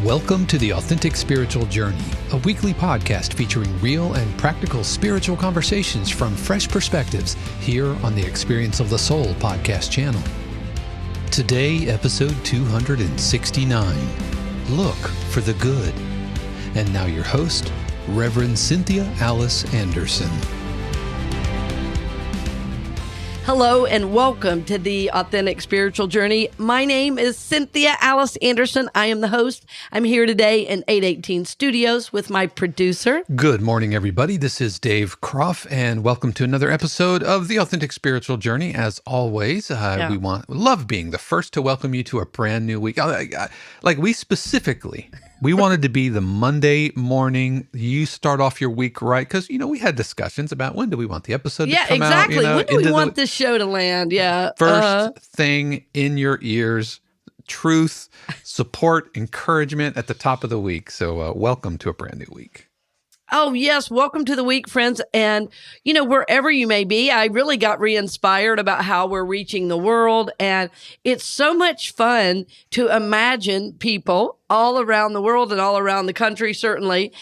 Welcome to the Authentic Spiritual Journey, a weekly podcast featuring real and practical spiritual conversations from fresh perspectives here on the Experience of the Soul podcast channel. Today, episode 269, Look for the Good. And now your host, Reverend Cynthia Alice Anderson. Hello and welcome to the Authentic Spiritual Journey. My name is Cynthia Alice Anderson. I am the host. I'm here today in 818 Studios with my producer. Good morning, everybody. This is Dave Croft, and welcome to another episode of the Authentic Spiritual Journey. As always, we love being the first to welcome you to a brand new week. We wanted to be the Monday morning. You start off your week right, because, we had discussions about when do we want the episode to come out. Yeah, exactly. When do we want this show to land? Yeah. First thing in your ears, truth, support, encouragement at the top of the week. So welcome to a brand new week. Oh, yes. Welcome to the week, friends. And, wherever you may be, I really got re-inspired about how we're reaching the world. And it's so much fun to imagine people all around the world and all around the country, certainly,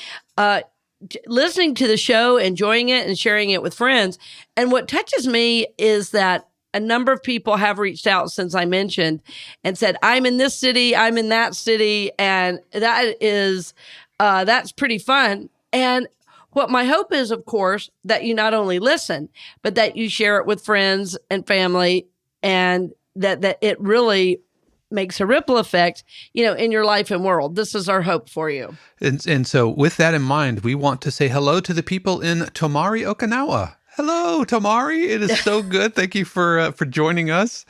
listening to the show, enjoying it, and sharing it with friends. And what touches me is that a number of people have reached out since I mentioned and said, I'm in this city, I'm in that city. And that's pretty fun. And what my hope is, of course, that you not only listen, but that you share it with friends and family, and that it really makes a ripple effect, in your life and world. This is our hope for you. And so with that in mind, we want to say hello to the people in Tomari, Okinawa. Hello, Tomari. It is so good. Thank you for joining us.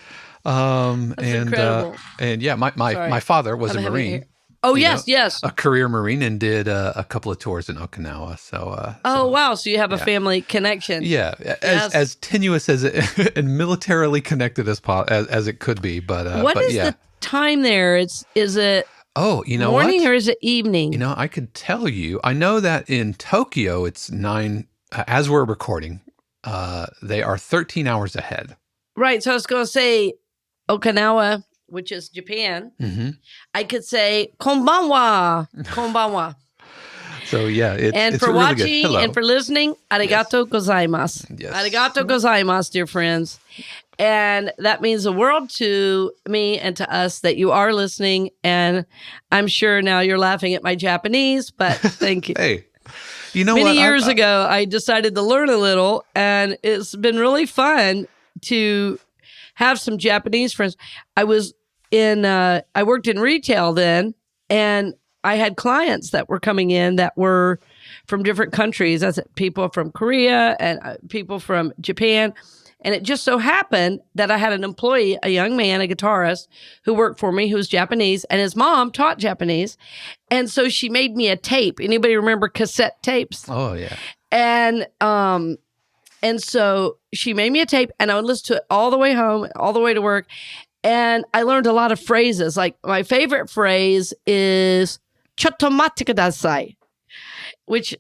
That's incredible. My father was a Marine. Oh, yes. A career Marine, and did a couple of tours in Okinawa. So. Wow. So you have a family connection. Yeah. As tenuous as it, and militarily connected as it could be. But what is the time there? Is it morning or is it evening? I could tell you. I know that in Tokyo, it's 9, as we're recording, they are 13 hours ahead. Right. So I was going to say Okinawa, which is Japan, I could say konbanwa, konbanwa. So it's for really watching good. and for listening, arigato gozaimasu. Yes. Arigato gozaimasu, dear friends. And that means the world to me and to us that you are listening. And I'm sure now you're laughing at my Japanese, but thank you. Hey, Many years ago, I decided to learn a little, and it's been really fun to have some Japanese friends. I worked in retail then, and I had clients that were coming in that were from different countries. That's people from Korea and people from Japan. And it just so happened that I had an employee, a young man, a guitarist, who worked for me, who was Japanese, and his mom taught Japanese. And so she made me a tape. Anybody remember cassette tapes? Oh, yeah. And so she made me a tape, and I would listen to it all the way home, all the way to work. And I learned a lot of phrases. Like, my favorite phrase is "chotto matte kudasai," which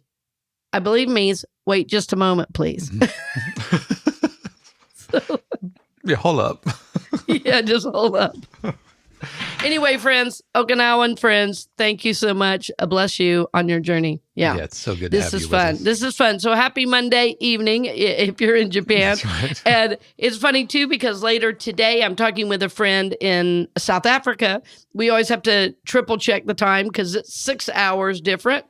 I believe means "wait just a moment, please." Hold up. Yeah, just hold up. Anyway, friends, Okinawan friends, thank you so much. Bless you on your journey. Yeah, it's so good to have you with us. This is fun. So happy Monday evening if you're in Japan. That's right. And it's funny, too, because later today I'm talking with a friend in South Africa. We always have to triple check the time because it's 6 hours different.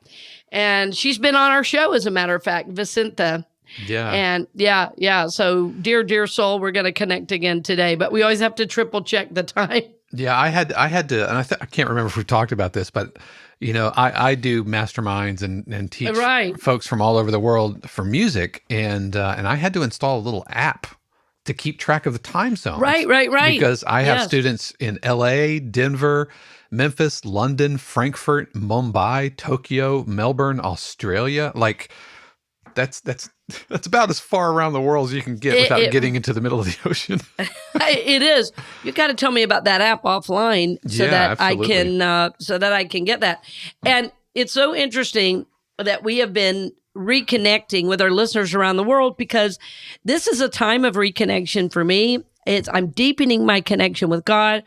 And she's been on our show, as a matter of fact, Vicenta. Yeah. And yeah. So dear soul, we're going to connect again today, but we always have to triple check the time. Yeah, I had to, and I can't remember if we've talked about this, but I do masterminds and teach folks from all over the world for music, and I had to install a little app to keep track of the time zones. Right. Because I have students in LA, Denver, Memphis, London, Frankfurt, Mumbai, Tokyo, Melbourne, Australia. Like, that's about as far around the world as you can get without getting into the middle of the ocean. It is. You got to tell me about that app offline that I can get that. And it's so interesting that we have been reconnecting with our listeners around the world, because this is a time of reconnection for me. I'm deepening my connection with God.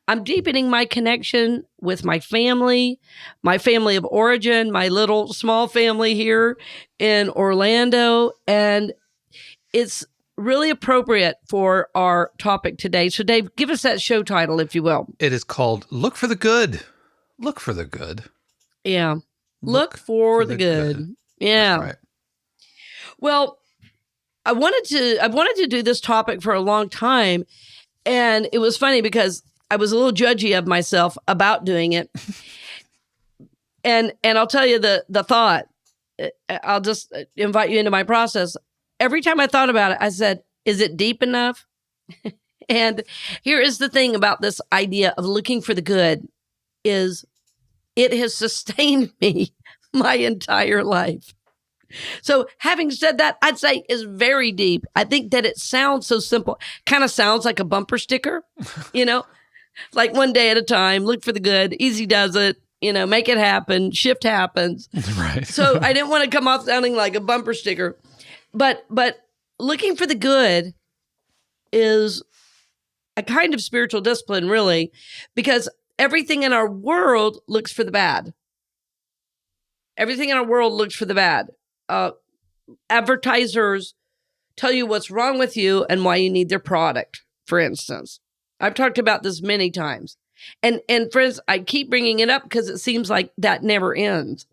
I'm deepening my connection with my family of origin, my little small family here in Orlando. And it's really appropriate for our topic today. So, Dave, give us that show title, if you will. It is called Look for the Good. Look for the good. Yeah. Look for the good. Yeah. That's right. Well, I wanted to do this topic for a long time. And it was funny because I was a little judgy of myself about doing it. And I'll tell you the thought. I'll just invite you into my process. Every time I thought about it, I said, is it deep enough? And here is the thing about this idea of looking for the good is it has sustained me my entire life. So having said that, I'd say is very deep. I think that it sounds so simple, kind of sounds like a bumper sticker, like one day at a time, look for the good, easy does it, make it happen, shift happens. Right. So I didn't want to come off sounding like a bumper sticker, but looking for the good is a kind of spiritual discipline, really, because everything in our world looks for the bad. Everything in our world looks for the bad. Advertisers tell you what's wrong with you and why you need their product, for instance. I've talked about this many times. And friends, I keep bringing it up because it seems like that never ends.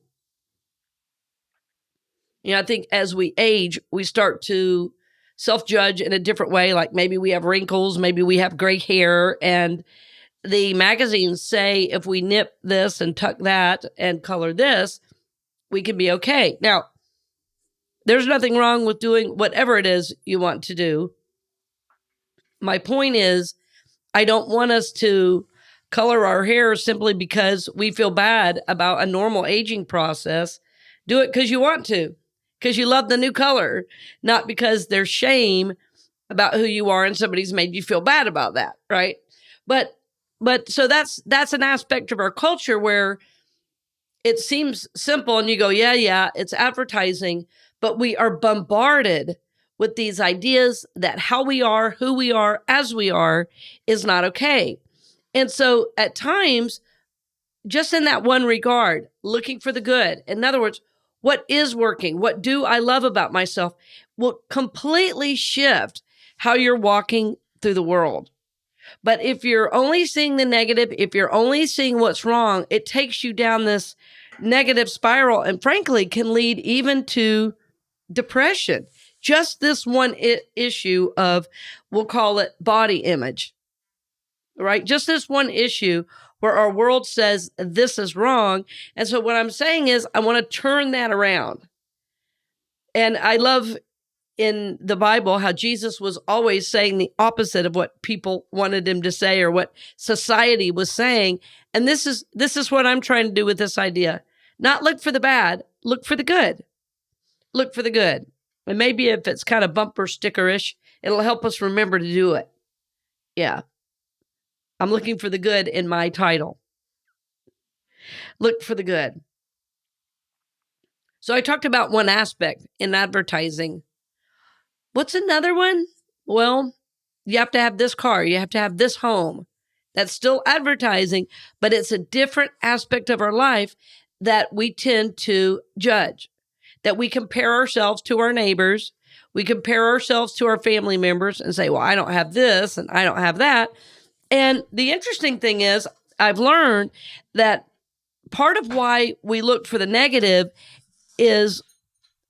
I think as we age, we start to self-judge in a different way. Like maybe we have wrinkles, maybe we have gray hair, and the magazines say if we nip this and tuck that and color this, we can be okay. Now, there's nothing wrong with doing whatever it is you want to do. My point is, I don't want us to color our hair simply because we feel bad about a normal aging process. Do it because you want to, because you love the new color, not because there's shame about who you are and somebody's made you feel bad about that, right? But so that's an aspect of our culture where it seems simple and you go, yeah, it's advertising, but we are bombarded with these ideas that how we are, who we are, as we are, is not okay. And so at times, just in that one regard, looking for the good, in other words, what is working? What do I love about myself? Will completely shift how you're walking through the world. But if you're only seeing the negative, if you're only seeing what's wrong, it takes you down this negative spiral and frankly can lead even to depression. Just this one issue of, we'll call it body image, right? Just this one issue where our world says this is wrong. And so what I'm saying is I want to turn that around. And I love in the Bible how Jesus was always saying the opposite of what people wanted him to say or what society was saying. And this is what I'm trying to do with this idea. Not look for the bad, look for the good. Look for the good. And maybe if it's kind of bumper sticker-ish, it'll help us remember to do it. Yeah. I'm looking for the good in my title. Look for the good. So I talked about one aspect in advertising. What's another one? Well, you have to have this car. You have to have this home. That's still advertising, but it's a different aspect of our life that we tend to judge, that we compare ourselves to our neighbors. We compare ourselves to our family members and say, well, I don't have this and I don't have that. And the interesting thing is, I've learned that part of why we look for the negative is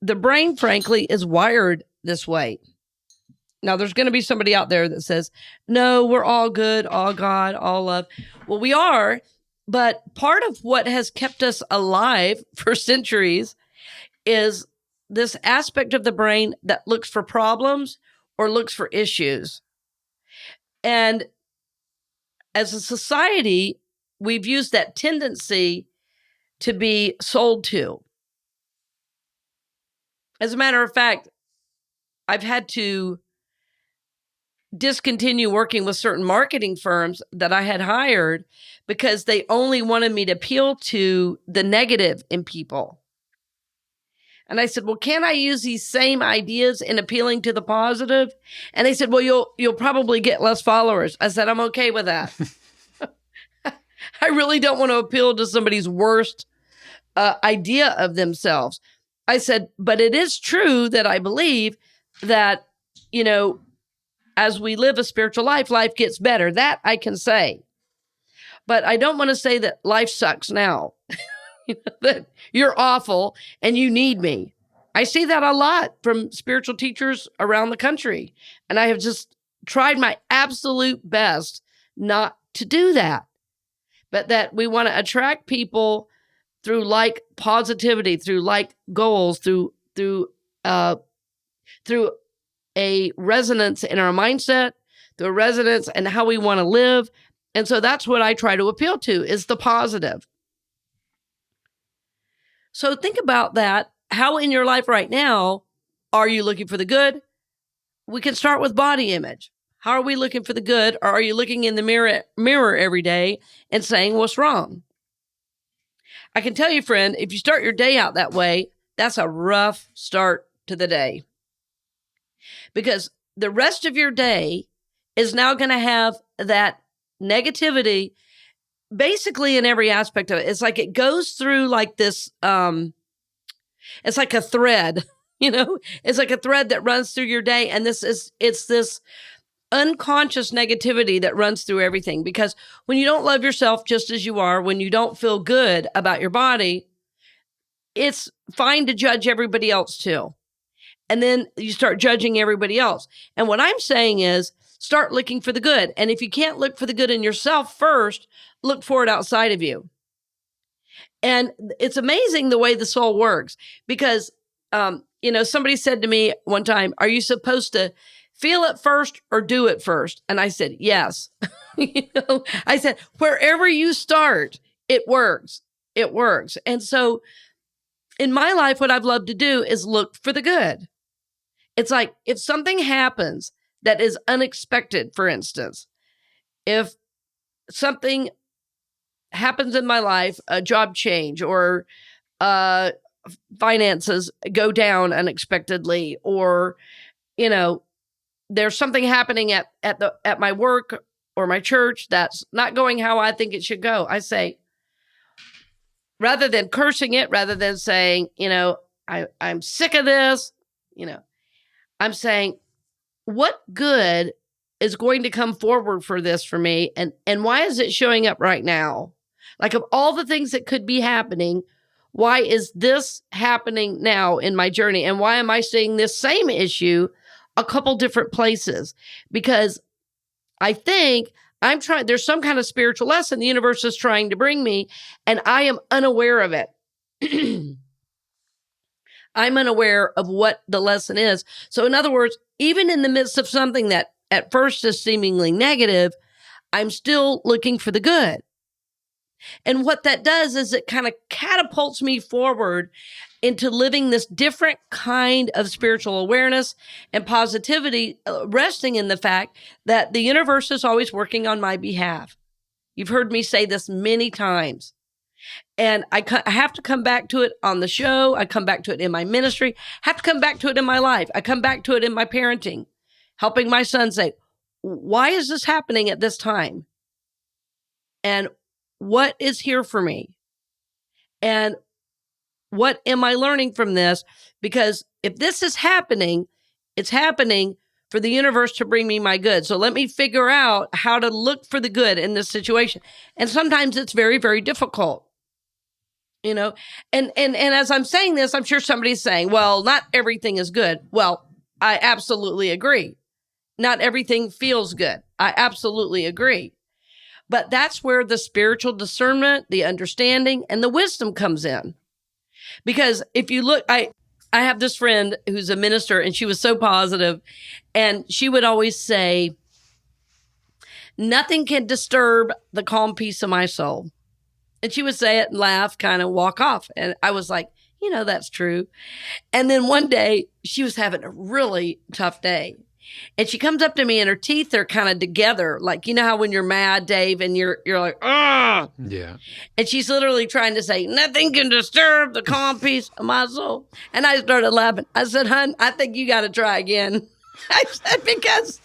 the brain, frankly, is wired this way. Now, there's going to be somebody out there that says, no, we're all good, all God, all love. Well, we are, but part of what has kept us alive for centuries is this aspect of the brain that looks for problems or looks for issues. And as a society, we've used that tendency to be sold to. As a matter of fact, I've had to discontinue working with certain marketing firms that I had hired because they only wanted me to appeal to the negative in people. And I said, well, can I use these same ideas in appealing to the positive? And they said, well, you'll probably get less followers. I said, I'm okay with that. I really don't want to appeal to somebody's worst idea of themselves. I said, but it is true that I believe that, as we live a spiritual life, life gets better. That I can say. But I don't want to say that life sucks now, that you're awful and you need me. I see that a lot from spiritual teachers around the country. And I have just tried my absolute best not to do that, but that we want to attract people through like positivity, through like goals, through a resonance in our mindset, through a resonance in how we want to live. And so that's what I try to appeal to, is the positive. So think about that. How in your life right now are you looking for the good? We can start with body image. How are we looking for the good? Or are you looking in the mirror every day and saying what's wrong? I can tell you, friend, if you start your day out that way, that's a rough start to the day. Because the rest of your day is now going to have that negativity basically in every aspect of it. It's like it goes through like this, it's like a thread, it's like a thread that runs through your day. And it's this unconscious negativity that runs through everything. Because when you don't love yourself just as you are, when you don't feel good about your body, it's fine to judge everybody else too. And then you start judging everybody else. And what I'm saying is start looking for the good. And if you can't look for the good in yourself first, look for it outside of you. And it's amazing the way the soul works, because, somebody said to me one time, are you supposed to feel it first or do it first? And I said, yes. I said, wherever you start, it works. It works. And so in my life, what I've loved to do is look for the good. It's like if something happens that is unexpected, for instance, if something happens in my life, a job change or finances go down unexpectedly, or, there's something happening at my work or my church that's not going how I think it should go. I say, rather than cursing it, rather than saying, I'm sick of this, I'm saying, what good is going to come forward for this for me? And why is it showing up right now? Like, of all the things that could be happening, why is this happening now in my journey? And why am I seeing this same issue a couple different places? Because I think there's some kind of spiritual lesson the universe is trying to bring me, and I am unaware of it. I'm unaware of what the lesson is. So in other words, even in the midst of something that at first is seemingly negative, I'm still looking for the good. And what that does is it kind of catapults me forward into living this different kind of spiritual awareness and positivity, resting in the fact that the universe is always working on my behalf. You've heard me say this many times. And I have to come back to it on the show. I come back to it in my ministry. I have to come back to it in my life. I come back to it in my parenting, helping my son say, why is this happening at this time? And what is here for me? And what am I learning from this? Because if this is happening, it's happening for the universe to bring me my good. So let me figure out how to look for the good in this situation. And sometimes it's very, very difficult. And as I'm saying this, I'm sure somebody's saying, well, not everything is good. Well, I absolutely agree. Not everything feels good. I absolutely agree. But that's where the spiritual discernment, the understanding, and the wisdom comes in. Because if you look, I have this friend who's a minister, and she was so positive, and she would always say, nothing can disturb the calm peace of my soul. And she would say it and laugh, kind of walk off. And I was like, that's true. And then one day she was having a really tough day. And she comes up to me and her teeth are kind of together. Like, how when you're mad, Dave, and you're like, ah. Yeah. And she's literally trying to say, nothing can disturb the calm peace of my soul. And I started laughing. I said, hon, I think you got to try again. I said, because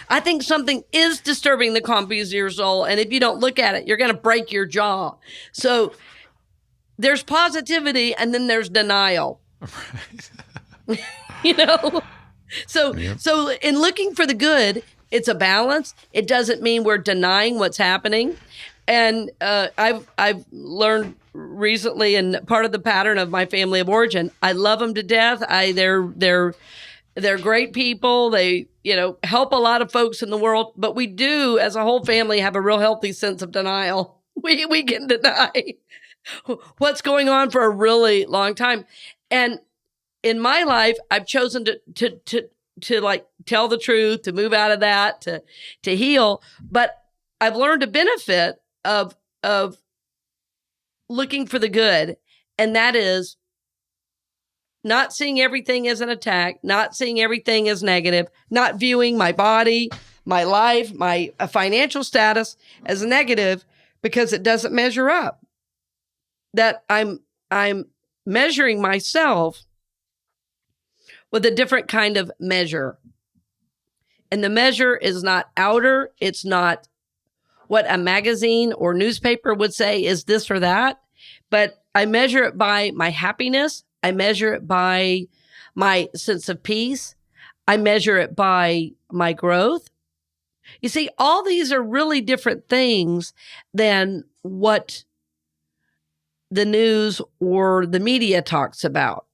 I think something is disturbing the calm peace of your soul. And if you don't look at it, you're going to break your jaw. So there's positivity and then there's denial. Right. You know? So, Yep. so in looking for the good, it's a balance. It doesn't mean we're denying what's happening. And I've learned recently, and part of the pattern of my family of origin, I love them to death. They're great people. They, help a lot of folks in the world. But we do, as a whole family, have a real healthy sense of denial. We can deny what's going on for a really long time. And in my life, I've chosen to like tell the truth, to move out of that, to heal. But I've learned a benefit of looking for the good, and that is not seeing everything as an attack, not seeing everything as negative, not viewing my body, my life, my financial status as negative because it doesn't measure up. That I'm measuring myself with a different kind of measure. And the measure is not outer. It's not what a magazine or newspaper would say is this or that, but I measure it by my happiness. I measure it by my sense of peace. I measure it by my growth. You see, all these are really different things than what the news or the media talks about.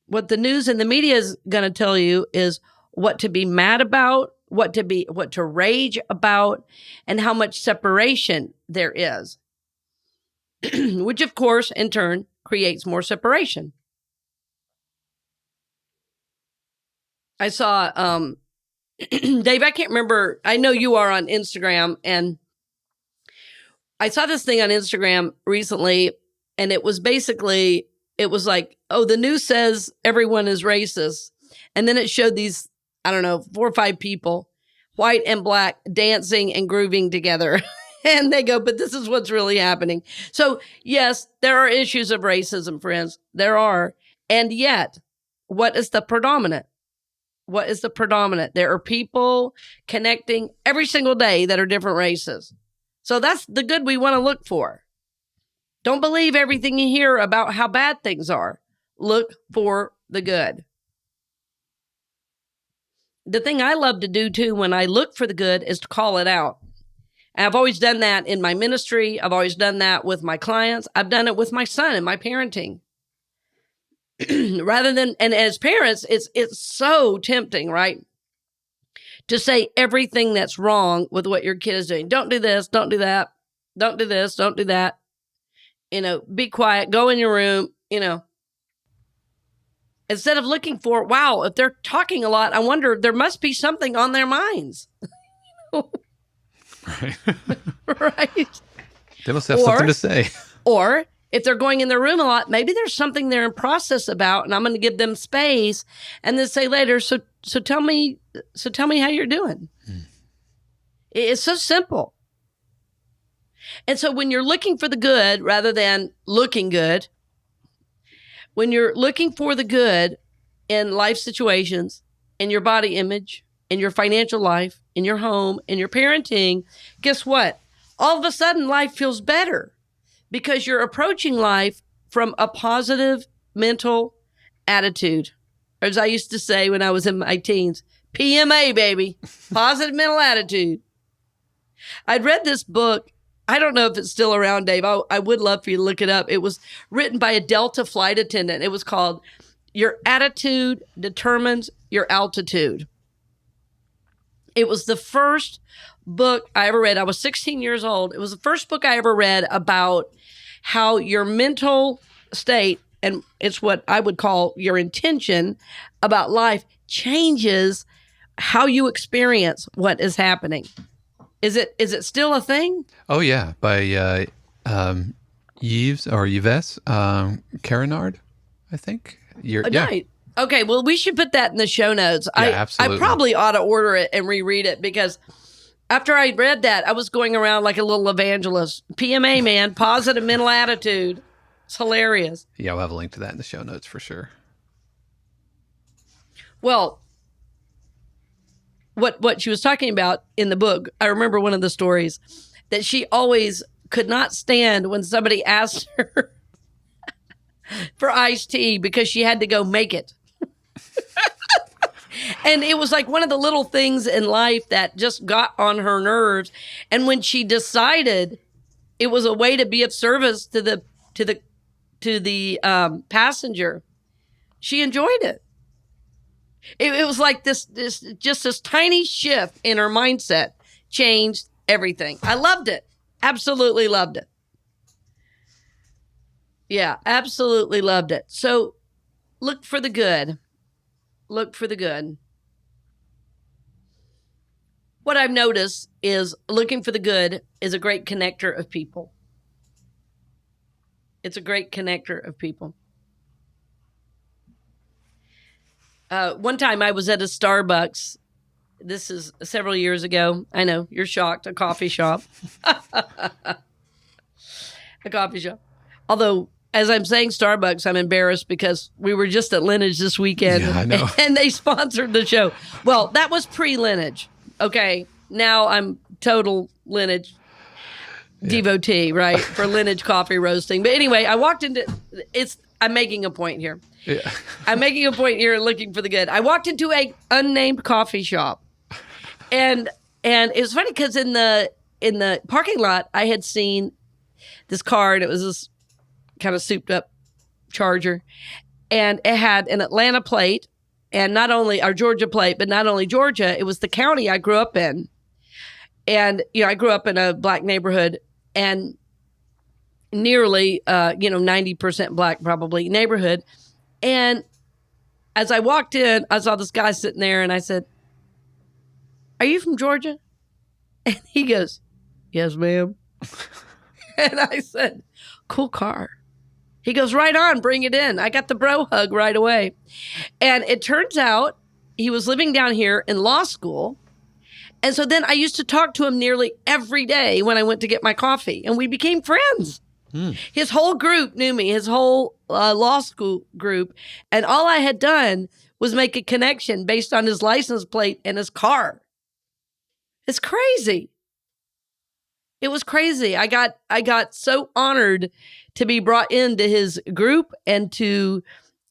What the news and the media is going to tell you is what to be mad about, what to rage about, and how much separation there is, which of course, in turn, creates more separation. I saw, Dave, I can't remember. I know you are on Instagram, and I saw this thing on Instagram recently, and it was like, oh, the news says everyone is racist. And then it showed these, I don't know, 4 or 5 people, white and black, dancing and grooving together. And they go, but this is what's really happening. So yes, there are issues of racism, friends. There are. And yet, what is the predominant? What is the predominant? There are people connecting every single day that are different races. So that's the good we want to look for. Don't believe everything you hear about how bad things are. Look for the good. The thing I love to do too when I look for the good is to call it out. And I've always done that in my ministry. I've always done that with my clients. I've done it with my son in my parenting. Rather than, and as parents, it's so tempting, right? To say everything that's wrong with what your kid is doing. Don't do this, don't do that. Don't do this, don't do that. Be quiet, go in your room, Instead of looking for, wow, if they're talking a lot, I wonder, there must be something on their minds. Right. Right. They must have something to say. Or if they're going in their room a lot, maybe there's something they're in process about, and I'm going to give them space and then say later, so tell me how you're doing. It's so simple. And so when you're looking for the good rather than looking good, when you're looking for the good in life situations, in your body image, in your financial life, in your home, in your parenting, guess what? All of a sudden, life feels better because you're approaching life from a positive mental attitude. Or as I used to say when I was in my teens, PMA, baby, positive mental attitude. I'd read this book. I don't know if it's still around, Dave. I would love for you to look it up. It was written by a Delta flight attendant. It was called Your Attitude Determines Your Altitude. It was the first book I ever read. I was 16 years old. It was the first book I ever read about how your mental state, and it's what I would call your intention about life, changes how you experience what is happening. Is it still a thing? Oh yeah, by Yves Carinard, I think. Right. Okay, well, we should put that in the show notes. Yeah, I absolutely. probably ought to order it and reread it because after I read that, I was going around like a little evangelist. PMA, man, positive mental attitude. It's hilarious. Yeah, we'll have a link to that in the show notes for sure. Well, what she was talking about in the book. I remember one of the stories that she always could not stand when somebody asked her for iced tea because she had to go make it. And it was like one of the little things in life that just got on her nerves. And when she decided it was a way to be of service to the passenger, she enjoyed it. It was like this tiny shift in her mindset changed everything. I loved it. Absolutely loved it. Yeah, absolutely loved it. So look for the good. Look for the good. What I've noticed is looking for the good is a great connector of people. It's a great connector of people. One time I was at a Starbucks. This is several years ago. I know, you're shocked. A coffee shop. A coffee shop. Although, as I'm saying Starbucks, I'm embarrassed because we were just at Lineage this weekend. Yeah, I know. And they sponsored the show. Well, that was pre-Lineage. Okay. Now I'm total Lineage devotee, right? For Lineage coffee roasting. But anyway, I walked into I'm making a point here. Yeah. I'm making a point here looking for the good. I walked into a unnamed coffee shop. And it was funny because in the parking lot, I had seen this car, and it was this kind of souped up Charger, and it had an Atlanta plate, and not only our Georgia plate, but not only Georgia, it was the county I grew up in. And, I grew up in a black neighborhood, and nearly, 90% black probably neighborhood. And as I walked in, I saw this guy sitting there, and I said, "Are you from Georgia?" And he goes, "Yes, ma'am." And I said, "Cool car." He goes, "Right on, bring it in." I got the bro hug right away. And it turns out he was living down here in law school. And so then I used to talk to him nearly every day when I went to get my coffee, and we became friends. His whole group knew me, his whole law school group. And all I had done was make a connection based on his license plate and his car. It's crazy. It was crazy. I got so honored to be brought into his group and to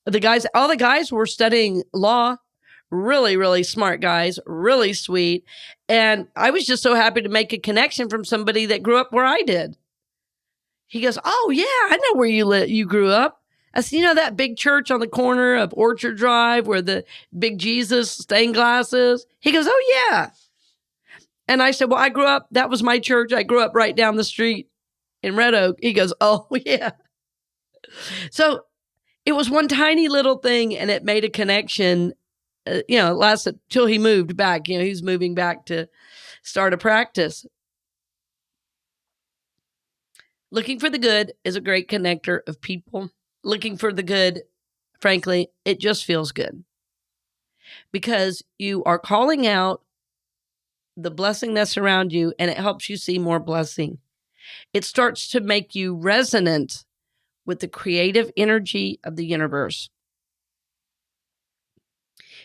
the guys. All the guys were studying law. Really, really smart guys, really sweet. And I was just so happy to make a connection from somebody that grew up where I did. He goes, "Oh, yeah, I know where you grew up." I said, that big church on the corner of Orchard Drive where the big Jesus stained glass is? He goes, "Oh, yeah." And I said, "Well, that was my church. I grew up right down the street in Red Oak." He goes, "Oh, yeah." So it was one tiny little thing, and it made a connection. It lasted till he moved back. He's moving back to start a practice. Looking for the good is a great connector of people. Looking for the good, frankly, it just feels good because you are calling out the blessing that's around you, and it helps you see more blessing. It starts to make you resonant with the creative energy of the universe.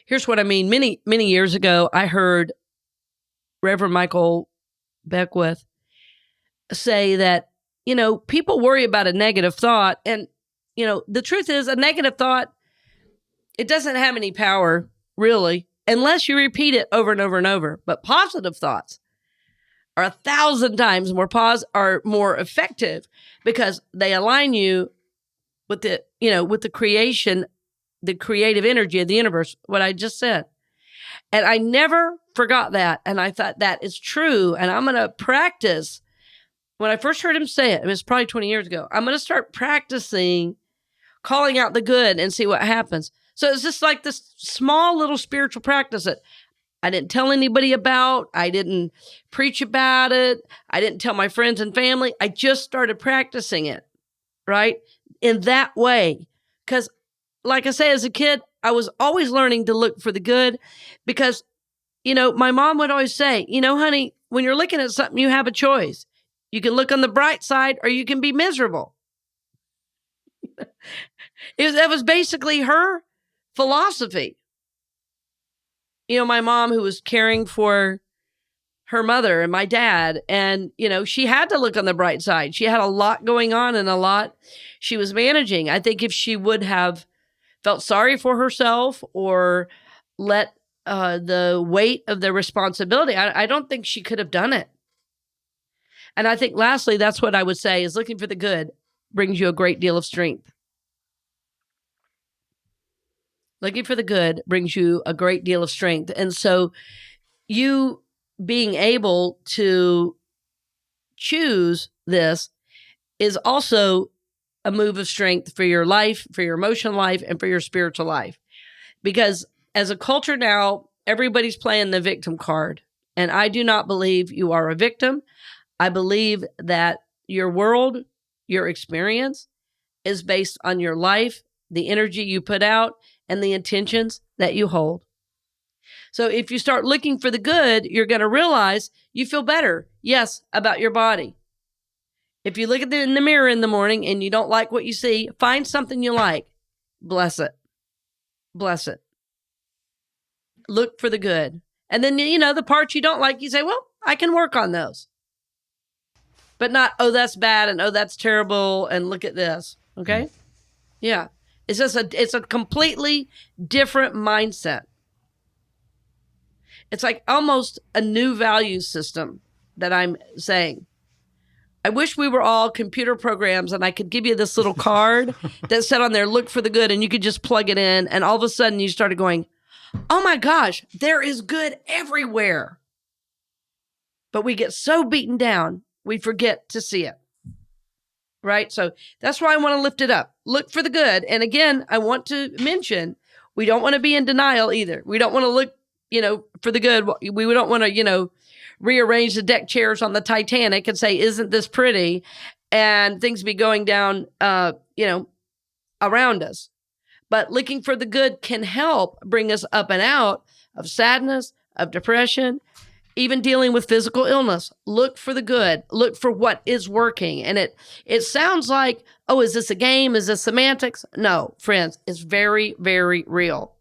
Here's what I mean. Many, many years ago, I heard Reverend Michael Beckwith say that, people worry about a negative thought. And, the truth is a negative thought, it doesn't have any power, really, unless you repeat it over and over and over. But positive thoughts are 1,000 times more effective because they align you with the creation, the creative energy of the universe, what I just said. And I never forgot that. And I thought that is true. And I'm going to practice. When I first heard him say it was probably 20 years ago. I'm going to start practicing calling out the good and see what happens. So it's just like this small little spiritual practice that I didn't tell anybody about. I didn't preach about it. I didn't tell my friends and family. I just started practicing it, right? In that way. Because like I say, as a kid, I was always learning to look for the good because, my mom would always say, honey, when you're looking at something, you have a choice. You can look on the bright side or you can be miserable. That was basically her philosophy. my mom who was caring for her mother and my dad. And, she had to look on the bright side. She had a lot going on and a lot she was managing. I think if she would have felt sorry for herself or let the weight of the responsibility, I don't think she could have done it. And I think lastly, that's what I would say is looking for the good brings you a great deal of strength. Looking for the good brings you a great deal of strength. And so you being able to choose this is also a move of strength for your life, for your emotional life, and for your spiritual life. Because as a culture now, everybody's playing the victim card. And I do not believe you are a victim. I believe that your world, your experience is based on your life, the energy you put out, and the intentions that you hold. So if you start looking for the good, you're going to realize you feel better, yes, about your body. If you look at in the mirror in the morning and you don't like what you see, find something you like. Bless it. Bless it. Look for the good. And then, the parts you don't like, you say, well, I can work on those. But not, oh, that's bad and oh, that's terrible and look at this. Okay? Yeah. It's just it's a completely different mindset. It's like almost a new value system that I'm saying. I wish we were all computer programs and I could give you this little card that said on there, look for the good, and you could just plug it in. And all of a sudden you started going, oh my gosh, there is good everywhere. But we get so beaten down, we forget to see it. Right? So that's why I want to lift it up. Look for the good. And again, I want to mention, we don't want to be in denial either. We don't want to look, for the good. We don't want to, rearrange the deck chairs on the Titanic and say, isn't this pretty? And things be going down, around us. But looking for the good can help bring us up and out of sadness, of depression, even dealing with physical illness. Look for the good. Look for what is working. And it sounds like, oh, is this a game? Is this semantics? No, friends, it's very, very real.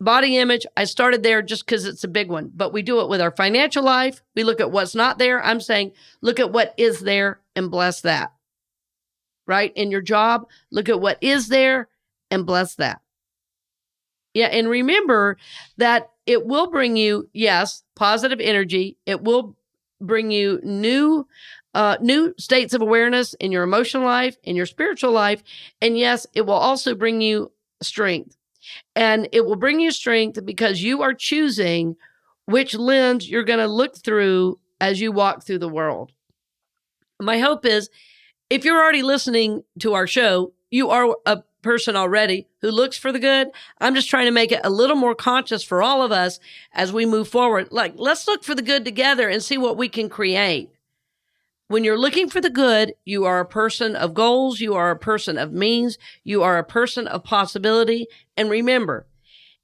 Body image, I started there just because it's a big one, but we do it with our financial life. We look at what's not there. I'm saying, look at what is there and bless that. Right? In your job, look at what is there and bless that. Yeah, and remember that it will bring you, yes, positive energy. It will bring you new states of awareness in your emotional life, in your spiritual life. And yes, it will also bring you strength. And it will bring you strength because you are choosing which lens you're going to look through as you walk through the world. My hope is if you're already listening to our show, you are a person already who looks for the good. I'm just trying to make it a little more conscious for all of us as we move forward. Like, let's look for the good together and see what we can create. When you're looking for the good, you are a person of goals. You are a person of means. You are a person of possibility. And remember,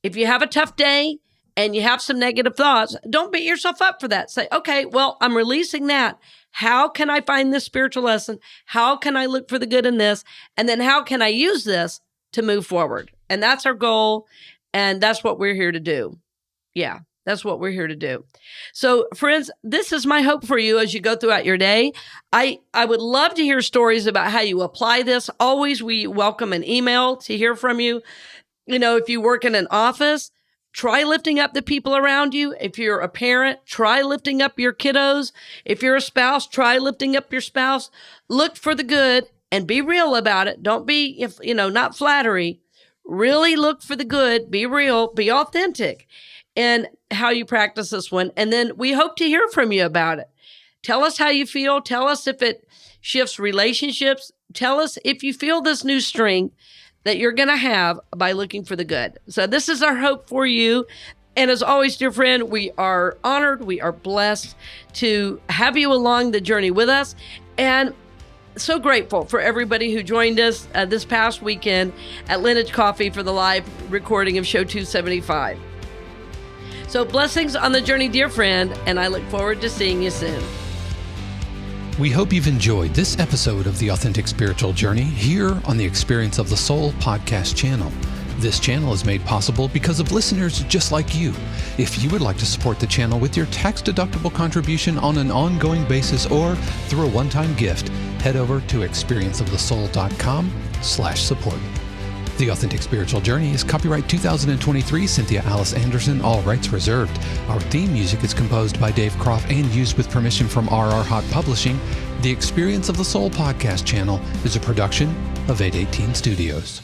if you have a tough day and you have some negative thoughts, don't beat yourself up for that. Say, okay, well, I'm releasing that. How can I find this spiritual lesson? How can I look for the good in this? And then how can I use this to move forward? And that's our goal. And that's what we're here to do. Yeah. That's what we're here to do. So, friends, this is my hope for you as you go throughout your day. I would love to hear stories about how you apply this. Always, we welcome an email to hear from you. If you work in an office, try lifting up the people around you. If you're a parent, try lifting up your kiddos. If you're a spouse, try lifting up your spouse. Look for the good and be real about it. Don't be, not flattery. Really look for the good. Be real. Be authentic. And how you practice this one. And then we hope to hear from you about it. Tell us how you feel. Tell us if it shifts relationships. Tell us if you feel this new strength that you're going to have by looking for the good. So this is our hope for you. And as always, dear friend, we are honored. We are blessed to have you along the journey with us. And so grateful for everybody who joined us this past weekend at Lineage Coffee for the live recording of show 275. So blessings on the journey, dear friend, and I look forward to seeing you soon. We hope you've enjoyed this episode of The Authentic Spiritual Journey here on the Experience of the Soul podcast channel. This channel is made possible because of listeners just like you. If you would like to support the channel with your tax-deductible contribution on an ongoing basis or through a one-time gift, head over to experienceofthesoul.com/support. The Authentic Spiritual Journey is copyright 2023, Cynthia Alice Anderson, all rights reserved. Our theme music is composed by Dave Croft and used with permission from RR Hot Publishing. The Experience of the Soul podcast channel is a production of 818 Studios.